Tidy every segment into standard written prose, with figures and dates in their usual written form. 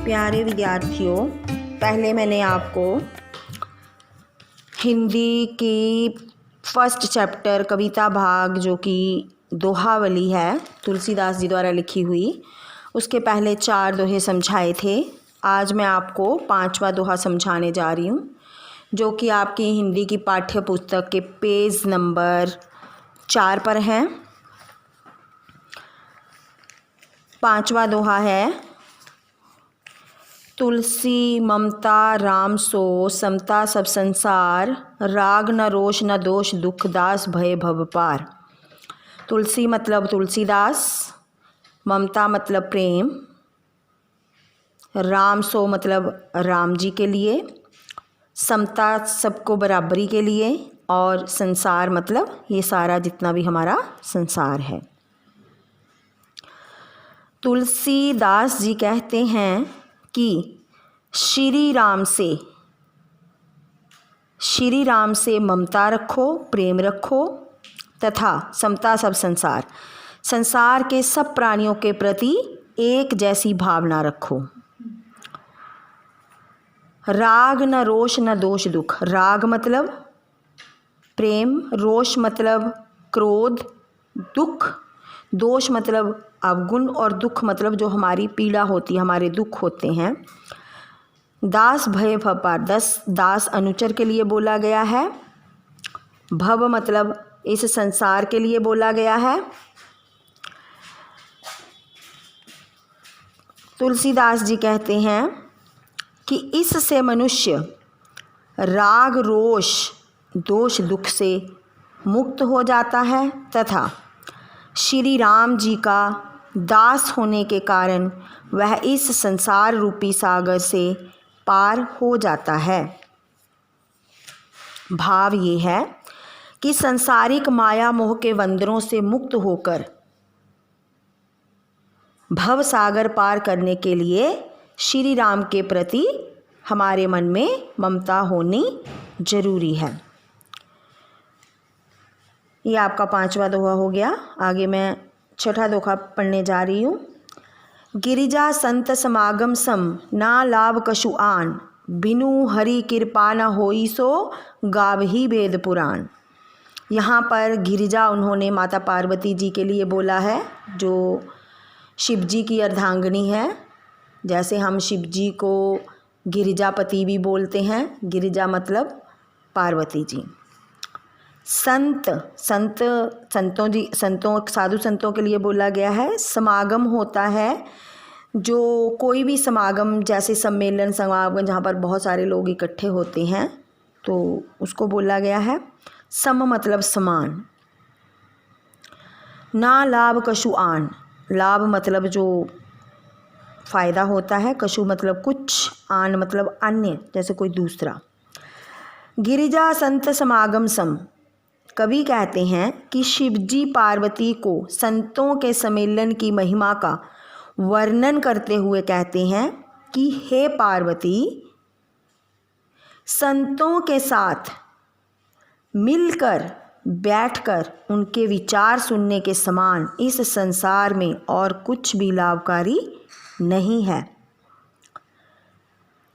प्यारे विद्यार्थियों, पहले मैंने आपको हिंदी की फर्स्ट चैप्टर कविता भाग जो कि दोहावली है तुलसीदास जी द्वारा लिखी हुई, उसके पहले 4 दोहे समझाए थे। आज मैं आपको 5वां दोहा समझाने जा रही हूँ, जो कि आपकी हिंदी की पाठ्य पुस्तक के पेज नंबर 4 पर है। 5वां दोहा है, तुलसी ममता राम सो समता सब संसार, राग न रोष न दोष दुख दास भय भव पार। तुलसी मतलब तुलसीदास, ममता मतलब प्रेम, राम सो मतलब राम जी के लिए, समता सबको बराबरी के लिए, और संसार मतलब ये सारा जितना भी हमारा संसार है। तुलसीदास जी कहते हैं कि श्री राम से ममता रखो, प्रेम रखो, तथा समता सब संसार के सब प्राणियों के प्रति एक जैसी भावना रखो। राग न रोष न दोष दुख, राग मतलब प्रेम, रोष मतलब क्रोध, दोष मतलब अवगुण, और दुख मतलब जो हमारी पीड़ा होती है, हमारे दुख होते हैं। दास भय भव पार, दास अनुचर के लिए बोला गया है। भव मतलब इस संसार के लिए बोला गया है। तुलसीदास जी कहते हैं कि इससे मनुष्य राग रोष दोष दुख से मुक्त हो जाता है, तथा श्री राम जी का दास होने के कारण वह इस संसार रूपी सागर से पार हो जाता है। भाव ये है कि सांसारिक माया मोह के बंधनों से मुक्त होकर भव सागर पार करने के लिए श्री राम के प्रति हमारे मन में ममता होनी जरूरी है। ये आपका 5वां दोहा हो गया। आगे मैं 6ठा दोहा पढ़ने जा रही हूँ। गिरिजा संत समागम सम ना लाभ कछु आन, बिनु हरि कृपा न होई सो गावही वेद पुराण। यहाँ पर गिरिजा उन्होंने माता पार्वती जी के लिए बोला है, जो शिव जी की अर्धांगिनी है। जैसे हम शिव जी को गिरिजापति भी बोलते हैं, गिरिजा मतलब पार्वती जी। साधु संतों के लिए बोला गया है। समागम होता है जो कोई भी समागम, जैसे सम्मेलन समागम जहाँ पर बहुत सारे लोग इकट्ठे होते हैं, तो उसको बोला गया है। सम मतलब समान। ना लाभ कछु आन, लाभ मतलब जो फ़ायदा होता है, कछु मतलब कुछ, आन मतलब अन्य, जैसे कोई दूसरा। गिरिजा संत समागम सम, कवि कहते हैं कि शिवजी पार्वती को संतों के सम्मेलन की महिमा का वर्णन करते हुए कहते हैं कि हे पार्वती, संतों के साथ मिलकर बैठकर उनके विचार सुनने के समान इस संसार में और कुछ भी लाभकारी नहीं है।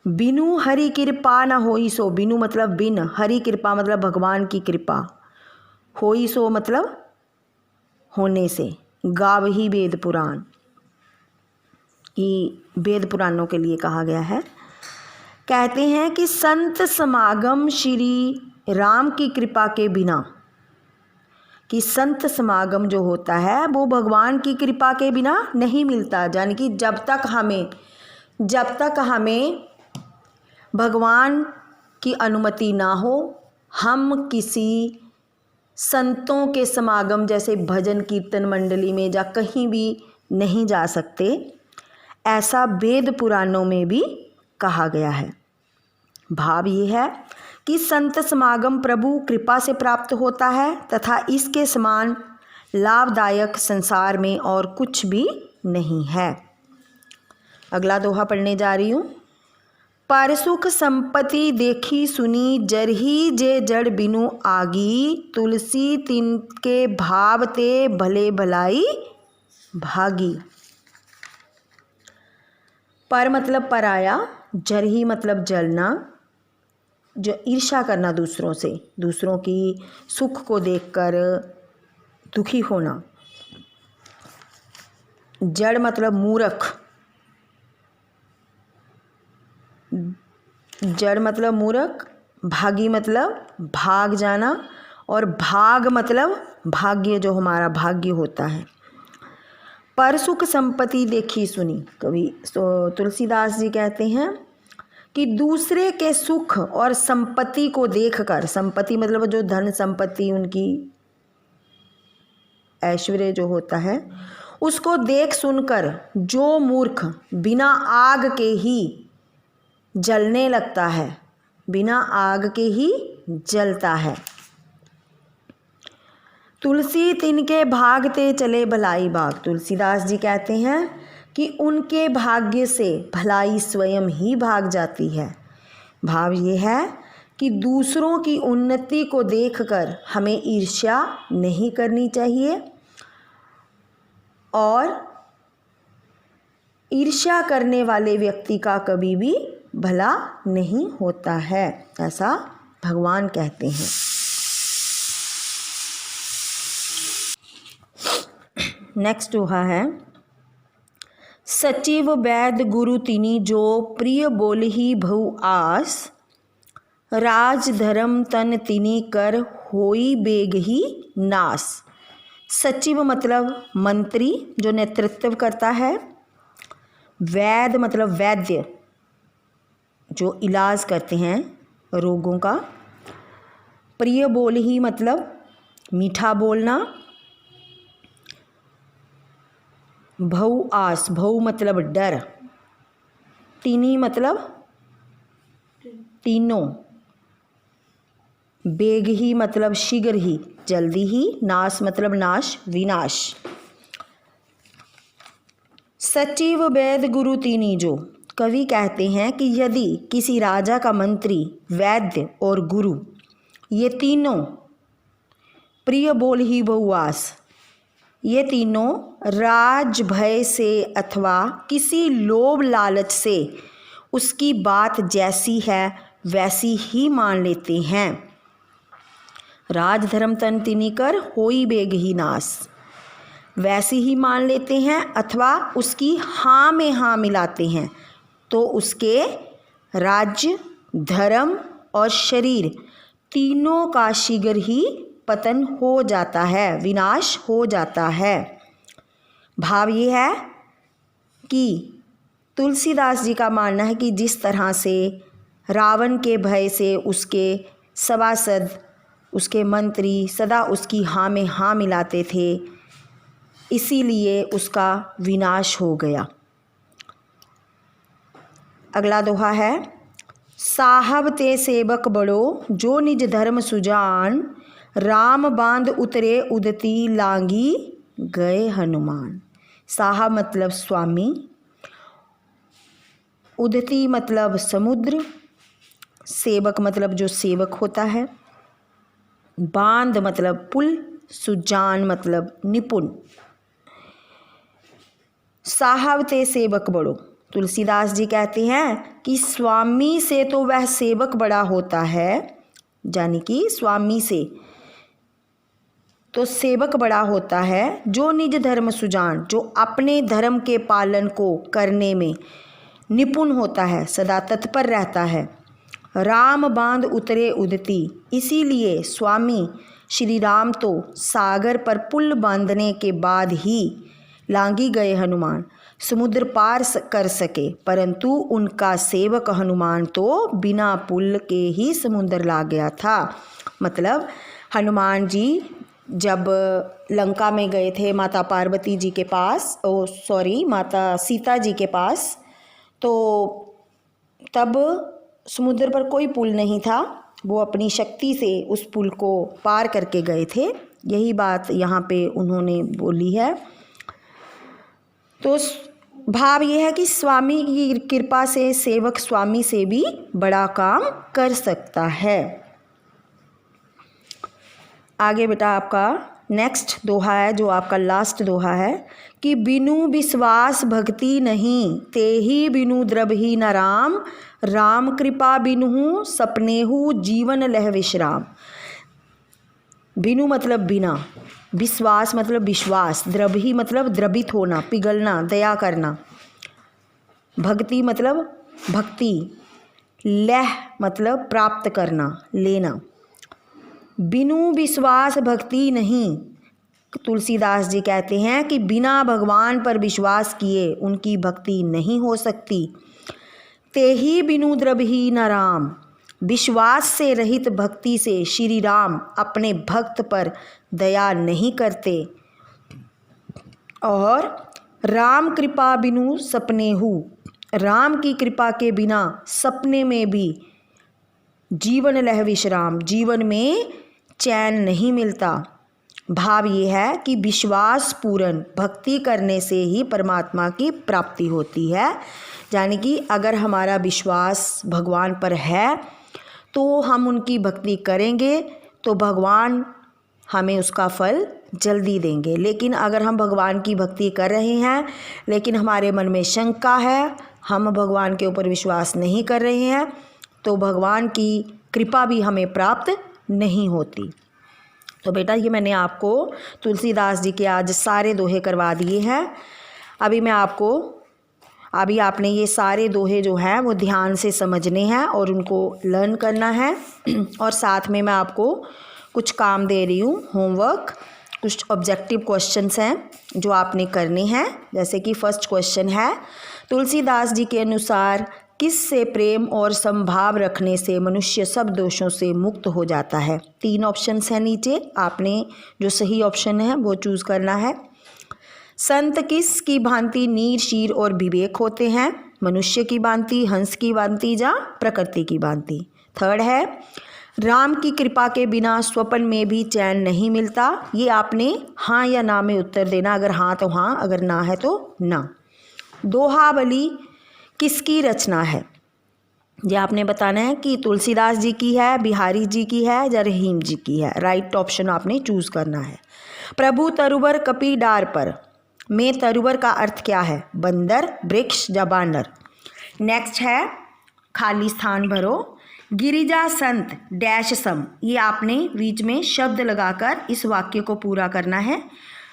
बिनु हरि कृपा न होई सो, बिनु मतलब बिन, हरि कृपा मतलब भगवान की कृपा, होई सो मतलब होने से, गावही वेद पुराण, ये वेद पुराणों के लिए कहा गया है। कहते हैं कि संत समागम श्री राम की कृपा के बिना, कि संत समागम जो होता है वो भगवान की कृपा के बिना नहीं मिलता। यानी कि जब तक हमें भगवान की अनुमति ना हो, हम किसी संतों के समागम जैसे भजन कीर्तन मंडली में या कहीं भी नहीं जा सकते। ऐसा वेद पुराणों में भी कहा गया है। भाव ये है कि संत समागम प्रभु कृपा से प्राप्त होता है, तथा इसके समान लाभदायक संसार में और कुछ भी नहीं है। अगला दोहा पढ़ने जा रही हूँ। पर सुख संपत्ति देखी सुनी, जरही जे जड़ बिनु आगी, तुलसी तिनके भाव ते भले भलाई भागी। पर मतलब पराया, जरही मतलब जलना, जो ईर्ष्या करना दूसरों से, दूसरों की सुख को देखकर दुखी होना। जड़ मतलब मूर्ख, जड़ मतलब मूर्ख, भागी मतलब भाग जाना, और भाग मतलब भाग्य, जो हमारा भाग्य होता है। पर सुख संपत्ति देखी सुनी, कवि तुलसीदास जी कहते हैं कि दूसरे के सुख और संपत्ति को देखकर, संपत्ति मतलब जो धन संपत्ति, उनकी ऐश्वर्य जो होता है, उसको देख सुनकर जो मूर्ख बिना आग के ही जलने लगता है, बिना आग के ही जलता है। तुलसी तिनके भागते चले भलाई बाग, तुलसीदास जी कहते हैं कि उनके भाग्य से भलाई स्वयं ही भाग जाती है। भाव ये है कि दूसरों की उन्नति को देखकर हमें ईर्ष्या नहीं करनी चाहिए, और ईर्ष्या करने वाले व्यक्ति का कभी भी भला नहीं होता है, ऐसा भगवान कहते हैं। नेक्स्ट दोहा है, सचिव वैद गुरु तिनी जो प्रिय बोलहि भउ आस, राज धर्म तन तिनी कर होई बेगहि नास। सचिव मतलब मंत्री, जो नेतृत्व करता है। वैद मतलब वैद्य, जो इलाज करते हैं रोगों का। प्रिय बोलहि मतलब मीठा बोलना। भउ आस, भउ मतलब डर। तिनी मतलब तीनों। बेग ही मतलब शीघ्र ही, जल्दी ही। नाश मतलब नाश, विनाश। सचिव वैद गुरु तीनी जो, कवि कहते हैं कि यदि किसी राजा का मंत्री, वैद्य और गुरु, ये तीनों प्रिय बोल ही बहुआस, ये तीनों राज भय से अथवा किसी लोभ लालच से उसकी बात जैसी है वैसी ही मान लेते हैं। राज धर्म तन तिनी कर होई बेग ही नास, वैसी ही मान लेते हैं, अथवा उसकी हाँ में हाँ मिलाते हैं तो उसके राज्य, धर्म और शरीर तीनों का शीघ्र ही पतन हो जाता है, विनाश हो जाता है। भाव ये है कि तुलसीदास जी का मानना है कि जिस तरह से रावण के भय से उसके सभासद, उसके मंत्री सदा उसकी हाँ में हाँ मिलाते थे, इसीलिए उसका विनाश हो गया। अगला दोहा है, साहब ते सेवक बड़ो जो निज धर्म सुजान, राम बांध उतरे उदती लांगी गए हनुमान। साहब मतलब स्वामी, उदती मतलब समुद्र, सेवक मतलब जो सेवक होता है, बांध मतलब पुल, सुजान मतलब निपुण। साहब ते सेवक बड़ो, तुलसीदास जी कहते हैं कि स्वामी से तो वह सेवक बड़ा होता है, यानी कि स्वामी से तो सेवक बड़ा होता है, जो निज धर्म सुजान, जो अपने धर्म के पालन को करने में निपुण होता है, सदा तत्पर रहता है। राम बांध उतरे उदती, इसीलिए स्वामी श्री राम तो सागर पर पुल बांधने के बाद ही लांगी गए हनुमान, समुद्र पार कर सके, परंतु उनका सेवक हनुमान तो बिना पुल के ही समुद्र ला गया था। मतलब हनुमान जी जब लंका में गए थे माता पार्वती जी के पास, माता सीता जी के पास, तो तब समुद्र पर कोई पुल नहीं था, वो अपनी शक्ति से उस पुल को पार करके गए थे। यही बात यहाँ पे उन्होंने बोली है। तो भाव ये है कि स्वामी की कृपा से सेवक स्वामी से भी बड़ा काम कर सकता है। आगे बेटा आपका नेक्स्ट दोहा है जो आपका लास्ट दोहा है कि बिनु विश्वास भक्ति नहीं, तेहि बिनु द्रवहि न राम, राम कृपा बिनु सपनेहु जीवन लह विश्राम। बिनु मतलब बिना, विश्वास मतलब विश्वास, द्रवहि मतलब द्रवित होना, पिघलना, दया करना, भक्ति मतलब भक्ति, लह मतलब प्राप्त करना, लेना। बिनु विश्वास भक्ति नहीं, तुलसीदास जी कहते हैं कि बिना भगवान पर विश्वास किए उनकी भक्ति नहीं हो सकती। तेहि बिनु द्रवहि न राम, विश्वास से रहित भक्ति से श्री राम अपने भक्त पर दया नहीं करते। और राम कृपा बिनु सपनेहु, राम की कृपा के बिना सपने में भी जीवन लह विश्राम, जीवन में चैन नहीं मिलता। भाव ये है कि विश्वास पूर्ण भक्ति करने से ही परमात्मा की प्राप्ति होती है। यानी कि अगर हमारा विश्वास भगवान पर है तो हम उनकी भक्ति करेंगे तो भगवान हमें उसका फल जल्दी देंगे। लेकिन अगर हम भगवान की भक्ति कर रहे हैं लेकिन हमारे मन में शंका है, हम भगवान के ऊपर विश्वास नहीं कर रहे हैं, तो भगवान की कृपा भी हमें प्राप्त नहीं होती। तो बेटा ये मैंने आपको तुलसीदास जी के आज सारे दोहे करवा दिए हैं। अभी आपने ये सारे दोहे जो हैं वो ध्यान से समझने हैं और उनको लर्न करना है। और साथ में मैं आपको कुछ काम दे रही हूँ, होमवर्क, कुछ ऑब्जेक्टिव क्वेश्चंस हैं जो आपने करने हैं। जैसे कि फर्स्ट क्वेश्चन है, तुलसीदास जी के अनुसार किस से प्रेम और समभाव रखने से मनुष्य सब दोषों से मुक्त हो जाता है। 3 ऑप्शंस हैं नीचे, आपने जो सही ऑप्शन है वो चूज़ करना है। संत किस की भांति नीर शीर और विवेक होते हैं, मनुष्य की भांति, हंस की भांति या प्रकृति की भांति। थर्ड है, राम की कृपा के बिना स्वप्न में भी चैन नहीं मिलता। ये आपने हाँ या ना में उत्तर देना, अगर हाँ तो हाँ, अगर ना है तो ना। दोहावली किसकी रचना है, ये आपने बताना है कि तुलसीदास जी की है, बिहारी जी की है या रहीम जी की है। राइट ऑप्शन आपने चूज़ करना है। प्रभु तरुवर कपी डार पर में तरुवर का अर्थ क्या है, बंदर, वृक्ष या बानर। नेक्स्ट है, खाली स्थान भरो। गिरिजा संत डैश सम, ये आपने बीच में शब्द लगाकर इस वाक्य को पूरा करना है।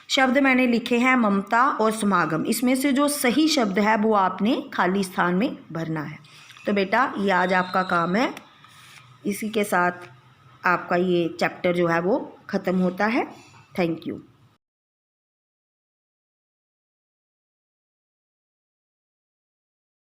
शब्द मैंने लिखे हैं ममता और समागम, इसमें से जो सही शब्द है वो आपने खाली स्थान में भरना है। तो बेटा ये आज आपका काम है। इसी के साथ आपका ये चैप्टर जो है वो ख़त्म होता है। Thank you.